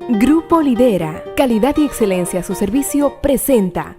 Grupo Lidera, calidad y excelencia a su servicio, presenta.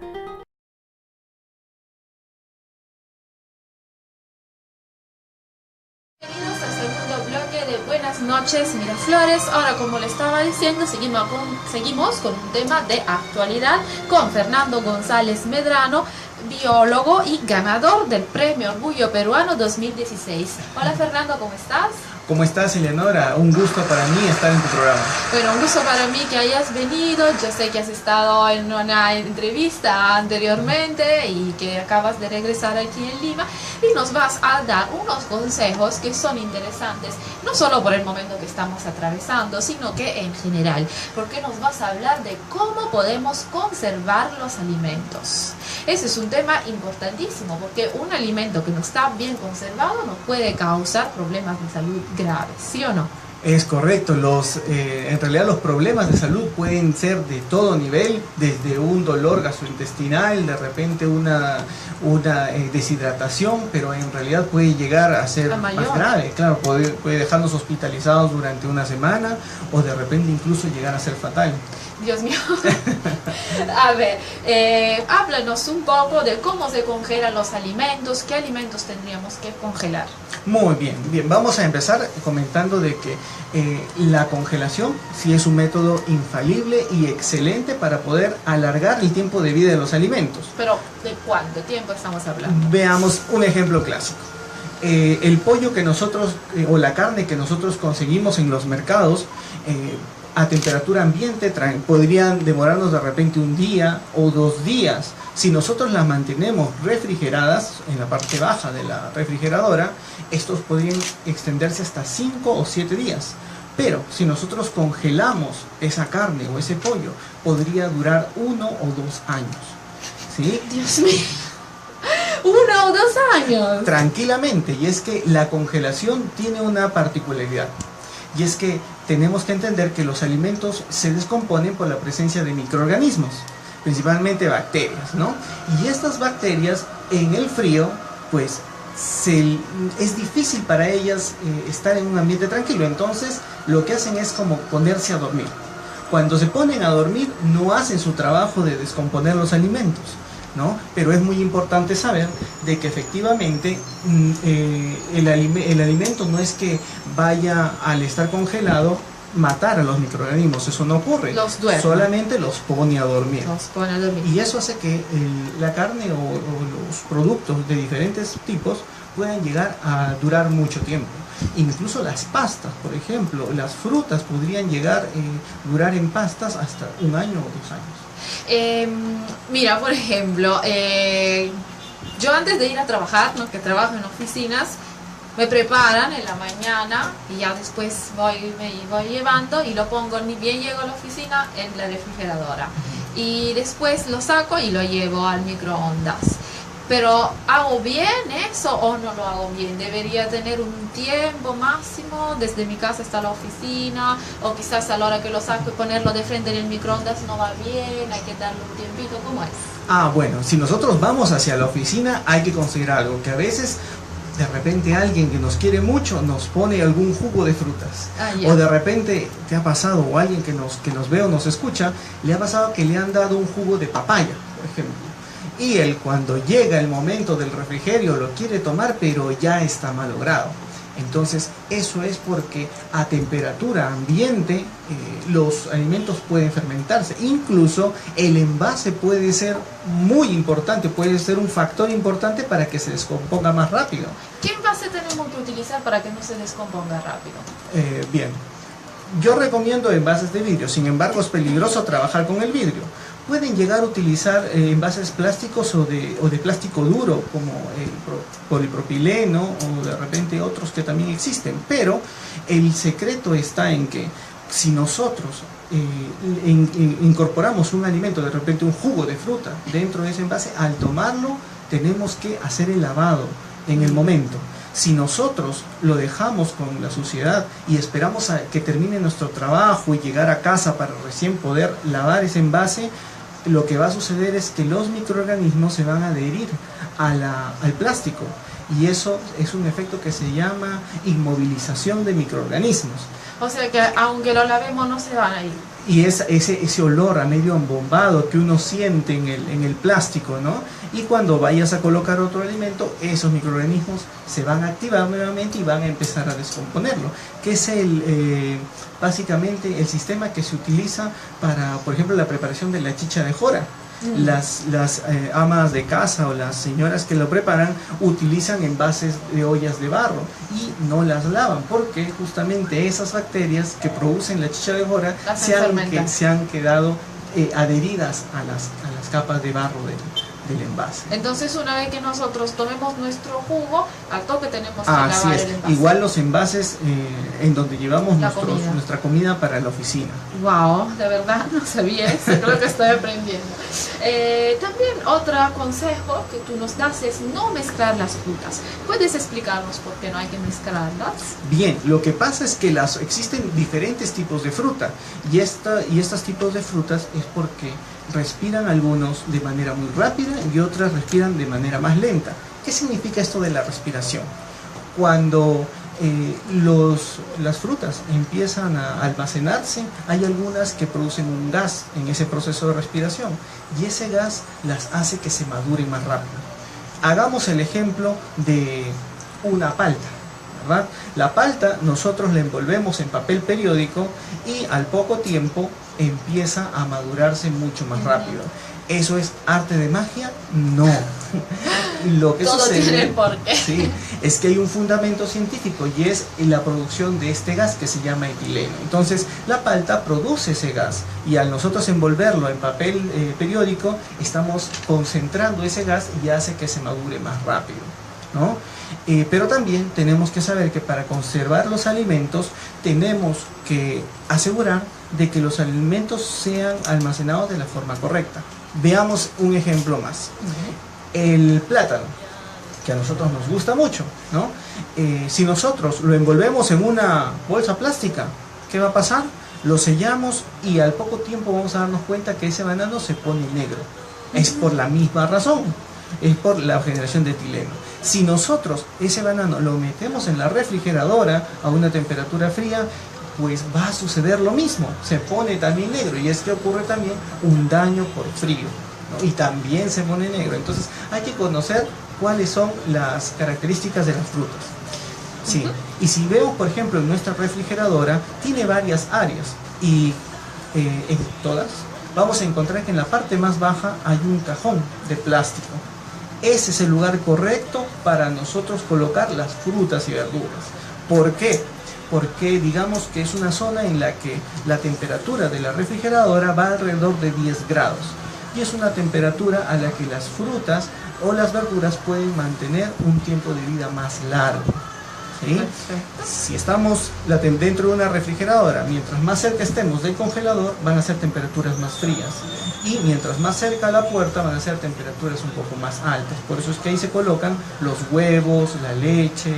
Bienvenidos al segundo bloque de Buenas noches Miraflores. Ahora, como le estaba diciendo, seguimos con un tema de actualidad con Fernando González Medrano, biólogo y ganador del Premio Orgullo Peruano 2016. Hola Fernando, ¿cómo estás? ¿Cómo estás, Eleonora? Un gusto para mí estar en tu programa. Bueno, un gusto para mí que hayas venido. Yo sé que has estado en una entrevista anteriormente y que acabas de regresar aquí en Lima y nos vas a dar unos consejos que son interesantes, no solo por el momento que estamos atravesando, sino que en general, porque nos vas a hablar de cómo podemos conservar los alimentos. Ese es un tema importantísimo, porque un alimento que no está bien conservado nos puede causar problemas de salud graves, ¿sí o no? Es correcto, en realidad los problemas de salud pueden ser de todo nivel, desde un dolor gastrointestinal, de repente una deshidratación, pero en realidad puede llegar a ser más grave, claro, puede dejarnos hospitalizados durante una semana o de repente incluso llegar a ser fatal. Dios mío. A ver, háblanos un poco de cómo se congelan los alimentos, qué alimentos tendríamos que congelar. Muy bien, vamos a empezar comentando de que la congelación sí es un método infalible y excelente para poder alargar el tiempo de vida de los alimentos. Pero, ¿de cuánto tiempo estamos hablando? Veamos un ejemplo clásico. El pollo que nosotros, o la carne que nosotros conseguimos en los mercados, a temperatura ambiente podrían demorarnos de repente un día o 2 días. Si nosotros las mantenemos refrigeradas en la parte baja de la refrigeradora, estos podrían extenderse hasta 5 o 7 días. Pero si nosotros congelamos esa carne o ese pollo, podría durar 1 o 2 años. ¿Sí? Dios mío. 1 o 2 años. Tranquilamente. Y es que la congelación tiene una particularidad. Y es que tenemos que entender que los alimentos se descomponen por la presencia de microorganismos, principalmente bacterias, ¿no? Y estas bacterias en el frío, pues es difícil para ellas estar en un ambiente tranquilo. Entonces lo que hacen es como ponerse a dormir. Cuando se ponen a dormir no hacen su trabajo de descomponer los alimentos, ¿no? Pero es muy importante saber de que efectivamente el alimento no es que vaya, al estar congelado, matar a los microorganismos. Eso no ocurre. Los duerme. Solamente los pone a dormir. Los pone a dormir. Y eso hace que la carne o los productos de diferentes tipos puedan llegar a durar mucho tiempo. Incluso las pastas, por ejemplo, las frutas podrían llegar a durar en pastas hasta 1 año o 2 años. Mira, por ejemplo, yo antes de ir a trabajar, ¿no?, que trabajo en oficinas, me preparan en la mañana y ya después me voy llevando y lo pongo, ni bien llego a la oficina, en la refrigeradora. Y después lo saco y lo llevo al microondas. Pero, ¿hago bien eso o no lo hago bien? ¿Debería tener un tiempo máximo desde mi casa hasta la oficina? O quizás a la hora que lo saco y ponerlo de frente en el microondas no va bien, hay que darle un tiempito, ¿cómo es? Bueno, si nosotros vamos hacia la oficina hay que considerar algo, que a veces de repente alguien que nos quiere mucho nos pone algún jugo de frutas. O de repente te ha pasado, o alguien que nos ve o nos escucha, le ha pasado que le han dado un jugo de papaya, por ejemplo. Y él, cuando llega el momento del refrigerio, lo quiere tomar, pero ya está malogrado. Entonces, eso es porque a temperatura ambiente los alimentos pueden fermentarse. Incluso el envase puede ser muy importante, puede ser un factor importante para que se descomponga más rápido. ¿Qué envase tenemos que utilizar para que no se descomponga rápido? Bien, yo recomiendo envases de vidrio, sin embargo es peligroso trabajar con el vidrio. Pueden llegar a utilizar envases plásticos o de plástico duro, como el polipropileno o de repente otros que también existen. Pero el secreto está en que si nosotros incorporamos un alimento, de repente un jugo de fruta, dentro de ese envase, al tomarlo tenemos que hacer el lavado en el momento. Si nosotros lo dejamos con la suciedad y esperamos a que termine nuestro trabajo y llegar a casa para recién poder lavar ese envase, lo que va a suceder es que los microorganismos se van a adherir al plástico, y eso es un efecto que se llama inmovilización de microorganismos. O sea que aunque lo lavemos no se van a ir. Y es ese olor a medio embombado que uno siente en el plástico, ¿no? Y cuando vayas a colocar otro alimento, esos microorganismos se van a activar nuevamente y van a empezar a descomponerlo, que es básicamente el sistema que se utiliza para, por ejemplo, la preparación de la chicha de jora. Las amas de casa o las señoras que lo preparan utilizan envases de ollas de barro y no las lavan, porque justamente esas bacterias que producen la chicha de jora se han quedado adheridas a las capas de barro del envase. Entonces, una vez que nosotros tomemos nuestro jugo, al toque tenemos que lavar el envase. Igual los envases en donde llevamos nuestra comida para la oficina. Wow, de verdad no sabía eso, creo que estoy aprendiendo. También otro consejo que tú nos das es no mezclar las frutas. ¿Puedes explicarnos por qué no hay que mezclarlas? Bien, lo que pasa es que existen diferentes tipos de fruta y estos tipos de frutas es porque respiran algunos de manera muy rápida y otras respiran de manera más lenta. ¿Qué significa esto de la respiración? Cuando las frutas empiezan a almacenarse, hay algunas que producen un gas en ese proceso de respiración y ese gas las hace que se maduren más rápido. Hagamos el ejemplo de una palta, ¿verdad? La palta nosotros la envolvemos en papel periódico y al poco tiempo empieza a madurarse mucho más rápido. ¿Eso es arte de magia? No. Lo que todo sucede, tiene por qué. sí, es que hay un fundamento científico y es la producción de este gas que se llama etileno. Entonces la palta produce ese gas y al nosotros envolverlo en papel periódico estamos concentrando ese gas y hace que se madure más rápido, ¿no? Pero también tenemos que saber que para conservar los alimentos tenemos que asegurar de que los alimentos sean almacenados de la forma correcta. Veamos un ejemplo más. El plátano, que a nosotros nos gusta mucho, ¿no? Si nosotros lo envolvemos en una bolsa plástica, ¿qué va a pasar? Lo sellamos y al poco tiempo vamos a darnos cuenta que ese banano se pone negro. Es por la misma razón, es por la generación de etileno. Si nosotros ese banano lo metemos en la refrigeradora a una temperatura fría, pues va a suceder lo mismo, se pone también negro y es que ocurre también un daño por frío, ¿no? Y también se pone negro. Entonces hay que conocer cuáles son las características de las frutas. Sí. Y si vemos, por ejemplo, en nuestra refrigeradora tiene varias áreas y en todas vamos a encontrar que en la parte más baja hay un cajón de plástico. Ese es el lugar correcto para nosotros colocar las frutas y verduras. ¿Por qué? Porque digamos que es una zona en la que la temperatura de la refrigeradora va alrededor de 10 grados y es una temperatura a la que las frutas o las verduras pueden mantener un tiempo de vida más largo, ¿sí? Si estamos dentro de una refrigeradora, mientras más cerca estemos del congelador van a ser temperaturas más frías y mientras más cerca a la puerta van a ser temperaturas un poco más altas. Por eso es que ahí se colocan los huevos, la leche,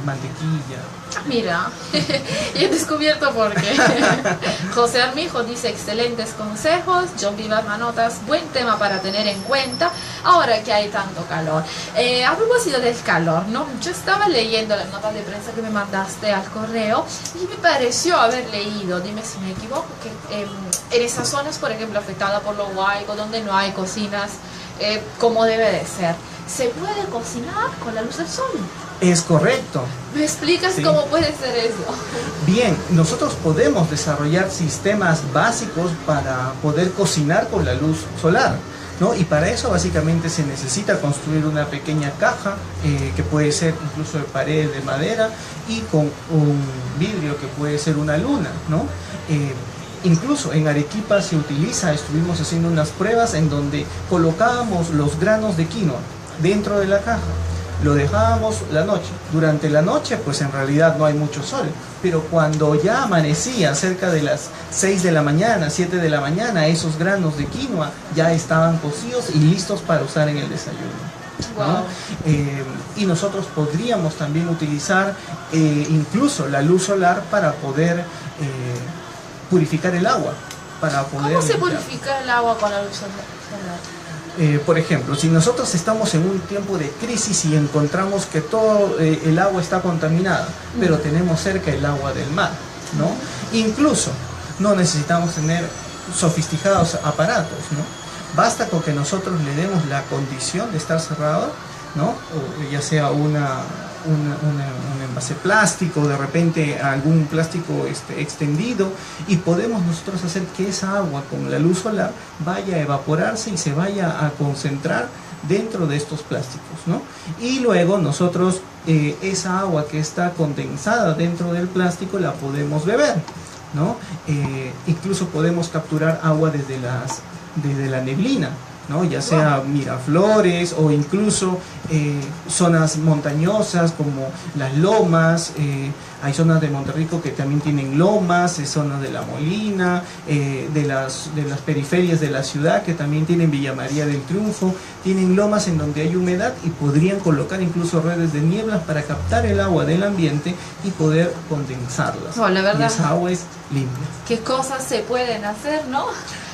mantequilla. Mira, y he descubierto por qué. José Armijo dice excelentes consejos. John Vivar Manotas, buen tema para tener en cuenta ahora que hay tanto calor. A propósito del calor, ¿no? Yo estaba leyendo las notas de prensa que me mandaste al correo y me pareció haber leído, dime si me equivoco, que en esas zonas, por ejemplo, afectadas por los huaicos, donde no hay cocinas como debe de ser, ¿se puede cocinar con la luz del sol? Es correcto. ¿Me explicas Sí. cómo puede ser eso? Bien, nosotros podemos desarrollar sistemas básicos para poder cocinar con la luz solar, ¿no? Y para eso básicamente se necesita construir una pequeña caja que puede ser incluso de pared de madera y con un vidrio que puede ser una luna, ¿no? Incluso en Arequipa se utiliza, estuvimos haciendo unas pruebas en donde colocábamos los granos de quinoa dentro de la caja. Lo dejábamos la noche. Durante la noche, pues en realidad no hay mucho sol, pero cuando ya amanecía, cerca de las 6 de la mañana, 7 de la mañana, esos granos de quinoa ya estaban cocidos y listos para usar en el desayuno, ¿no? Wow. Y nosotros podríamos también utilizar incluso la luz solar para poder purificar el agua. ¿Cómo se purifica el agua con la luz solar? Por ejemplo, si nosotros estamos en un tiempo de crisis y encontramos que todo el agua está contaminada, pero tenemos cerca el agua del mar, ¿no? Incluso no necesitamos tener sofisticados aparatos, ¿no? Basta con que nosotros le demos la condición de estar cerrado, ¿no? O ya sea un envase plástico, de repente algún plástico extendido, y podemos nosotros hacer que esa agua con la luz solar vaya a evaporarse y se vaya a concentrar dentro de estos plásticos, ¿no? Y luego nosotros esa agua que está condensada dentro del plástico la podemos beber, ¿no? Incluso podemos capturar agua desde la neblina, ¿no? Ya sea Miraflores o incluso zonas montañosas como las lomas. Hay zonas de Monterrico que también tienen lomas, zonas de La Molina, de las periferias de la ciudad que también tienen Villa María del Triunfo, tienen lomas en donde hay humedad y podrían colocar incluso redes de nieblas para captar el agua del ambiente y poder condensarlas. La verdad, y esa agua es limpia. ¿Qué cosas se pueden hacer, no?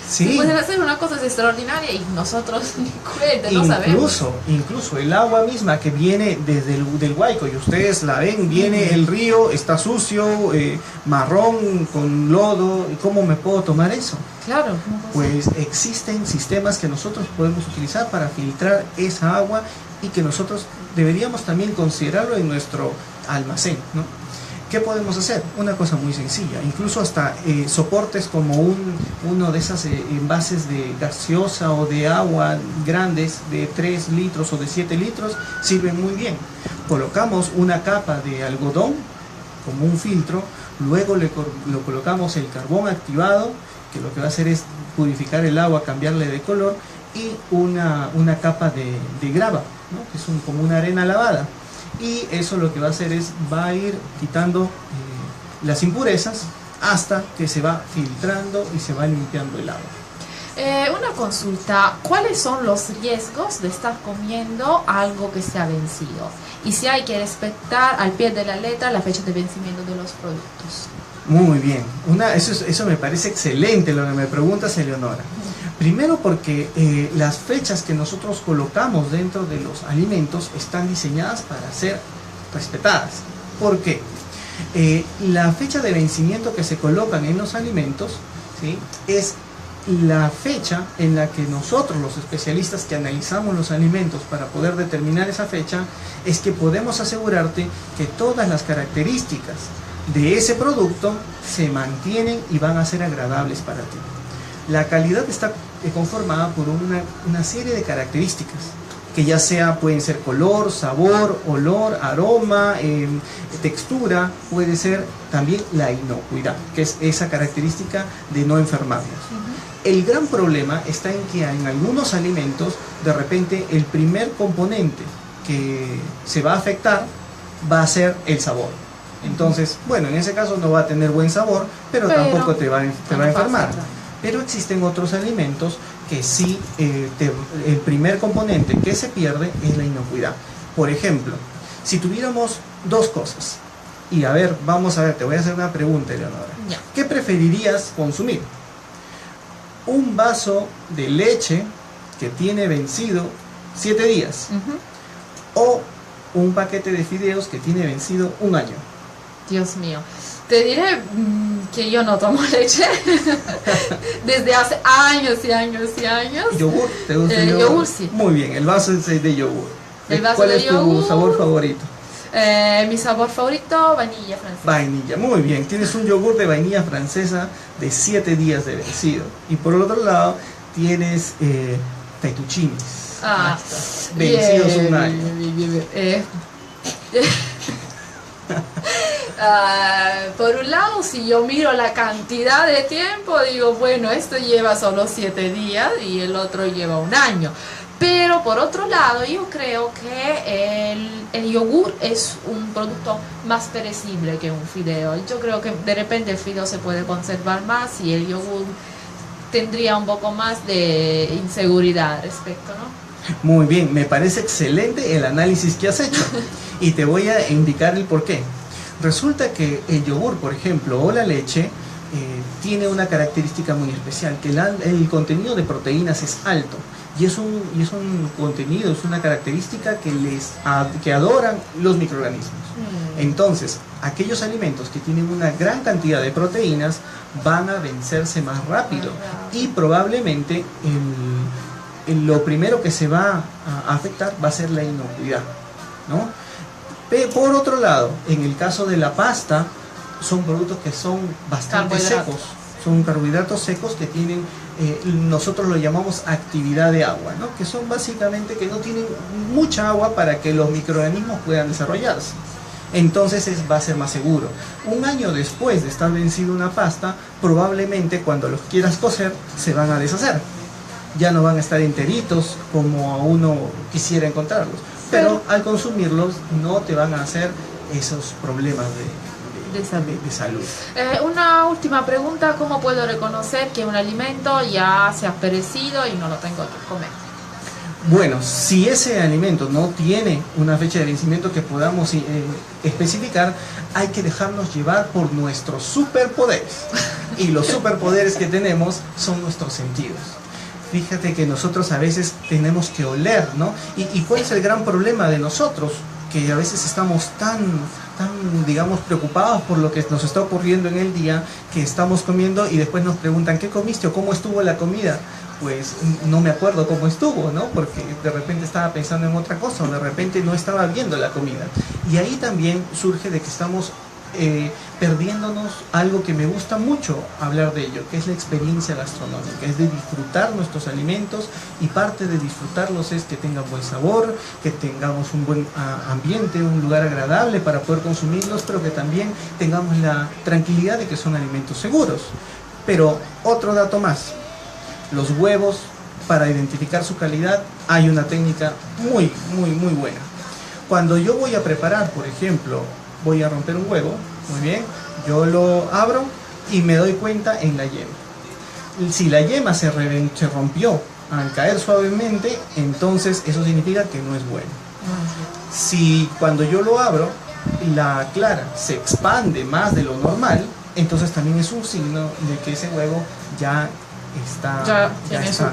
Sí. Se pueden hacer una cosa extraordinaria y nosotros ni cuenta, no sabemos. Incluso el agua misma que viene desde del Guayco, y ustedes la ven, viene el río, está sucio, marrón, con lodo. ¿Cómo me puedo tomar eso? Claro. Pues existen sistemas que nosotros podemos utilizar para filtrar esa agua y que nosotros deberíamos también considerarlo en nuestro almacén, ¿no? ¿Qué podemos hacer? Una cosa muy sencilla, incluso hasta soportes como uno de esos envases de gaseosa o de agua grandes de 3 litros o de 7 litros sirven muy bien. Colocamos una capa de algodón como un filtro, luego lo colocamos el carbón activado, que lo que va a hacer es purificar el agua, cambiarle de color, y una capa de grava, ¿no? Que es como una arena lavada. Y eso lo que va a hacer es, va a ir quitando las impurezas hasta que se va filtrando y se va limpiando el agua. Una consulta, ¿cuáles son los riesgos de estar comiendo algo que se ha vencido? Y si hay que respetar al pie de la letra la fecha de vencimiento de los productos. Muy bien, eso me parece excelente lo que me preguntas, Eleonora. Primero porque las fechas que nosotros colocamos dentro de los alimentos están diseñadas para ser respetadas. ¿Por qué? La fecha de vencimiento que se colocan en los alimentos, ¿sí?, es la fecha en la que nosotros, los especialistas que analizamos los alimentos para poder determinar esa fecha, es que podemos asegurarte que todas las características de ese producto se mantienen y van a ser agradables para ti. La calidad está conformada por una serie de características que ya sea pueden ser color, sabor, olor, aroma, textura, puede ser también la inocuidad, que es esa característica de no enfermarnos. El gran problema está en que en algunos alimentos de repente el primer componente que se va a afectar va a ser el sabor. Entonces, bueno, en ese caso no va a tener buen sabor, pero tampoco te va a enfermar. Pero existen otros alimentos que sí, el primer componente que se pierde es la inocuidad. Por ejemplo, si tuviéramos dos cosas, y a ver, vamos a ver, te voy a hacer una pregunta, Eleonora. Ya. ¿Qué preferirías consumir? ¿Un vaso de leche que tiene vencido 7 días? ¿O un paquete de fideos que tiene vencido 1 año? Dios mío. Te diré que yo no tomo leche desde hace años y años y años. ¿Yogur? ¿Te gusta el yogur? Yogur, sí. Muy bien, el vaso es de yogur. ¿Cuál es yogur, tu sabor favorito? Mi sabor favorito, vainilla francesa. Vainilla, muy bien. Tienes un yogur de vainilla francesa de 7 días de vencido. Y por el otro lado tienes fettuccines. Vencidos 1 año. Por un lado, si yo miro la cantidad de tiempo, digo, bueno, esto lleva solo 7 días y el otro lleva 1 año. Pero por otro lado, yo creo que el yogur es un producto más perecible que un fideo. Yo creo que de repente el fideo se puede conservar más y el yogur tendría un poco más de inseguridad al respecto, ¿no? Muy bien, me parece excelente el análisis que has hecho y te voy a indicar el porqué. Resulta que el yogur, por ejemplo, o la leche, tiene una característica muy especial, que el contenido de proteínas es alto y es un contenido, es una característica que adoran los microorganismos. Entonces, aquellos alimentos que tienen una gran cantidad de proteínas van a vencerse más rápido y probablemente lo primero que se va a afectar va a ser la inocuidad, ¿no? Por otro lado, en el caso de la pasta, son productos que son bastante secos, son carbohidratos secos que tienen, nosotros lo llamamos actividad de agua, ¿no? Que son básicamente que no tienen mucha agua para que los microorganismos puedan desarrollarse. Entonces va a ser más seguro. Un año después de estar vencida una pasta, probablemente cuando los quieras cocer se van a deshacer. Ya no van a estar enteritos como uno quisiera encontrarlos. Pero al consumirlos no te van a hacer esos problemas de salud. Una última pregunta, ¿cómo puedo reconocer que un alimento ya se ha perecido y no lo tengo que comer? Bueno, si ese alimento no tiene una fecha de vencimiento que podamos especificar, hay que dejarnos llevar por nuestros superpoderes. Y los superpoderes que tenemos son nuestros sentidos. Fíjate que nosotros a veces tenemos que oler, ¿no? ¿Y cuál es el gran problema de nosotros? Que a veces estamos tan, digamos, preocupados por lo que nos está ocurriendo en el día, que estamos comiendo y después nos preguntan, ¿qué comiste o cómo estuvo la comida? Pues no me acuerdo cómo estuvo, ¿no? Porque de repente estaba pensando en otra cosa o de repente no estaba viendo la comida. Y ahí también surge de que estamos perdiéndonos algo que me gusta mucho hablar de ello, que es la experiencia gastronómica, es de disfrutar nuestros alimentos, y parte de disfrutarlos es que tengan buen sabor, que tengamos un buen ambiente, un lugar agradable para poder consumirlos, pero que también tengamos la tranquilidad de que son alimentos seguros. Pero otro dato más, los huevos, para identificar su calidad hay una técnica muy buena. Cuando yo voy a preparar, por ejemplo, voy a romper un huevo, muy bien, yo lo abro y me doy cuenta en la yema. Si la yema se rompió al caer suavemente, entonces eso significa que no es bueno. Si cuando yo lo abro, la clara se expande más de lo normal, entonces también es un signo de que ese huevo ya está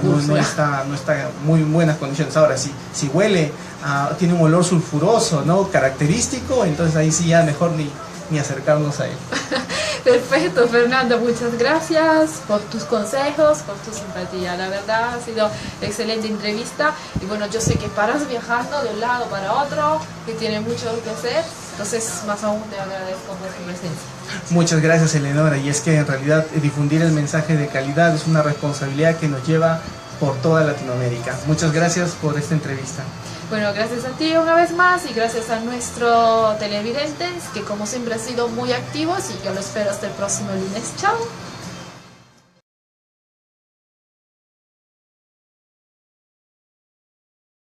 no está muy buenas condiciones. Ahora, si huele, tiene un olor sulfuroso, ¿no? Característico, entonces ahí sí ya mejor ni acercarnos a él. Perfecto, Fernando, muchas gracias por tus consejos, por tu simpatía. La verdad ha sido excelente entrevista y bueno, yo sé que paras viajando de un lado para otro, que tienes mucho que hacer, entonces más aún te agradezco por tu presencia. Muchas gracias, Eleonora, y es que en realidad difundir el mensaje de calidad es una responsabilidad que nos lleva por toda Latinoamérica. Muchas gracias por esta entrevista. Bueno, gracias a ti una vez más y gracias a nuestros televidentes que como siempre han sido muy activos, y yo lo espero hasta el próximo lunes. Chao.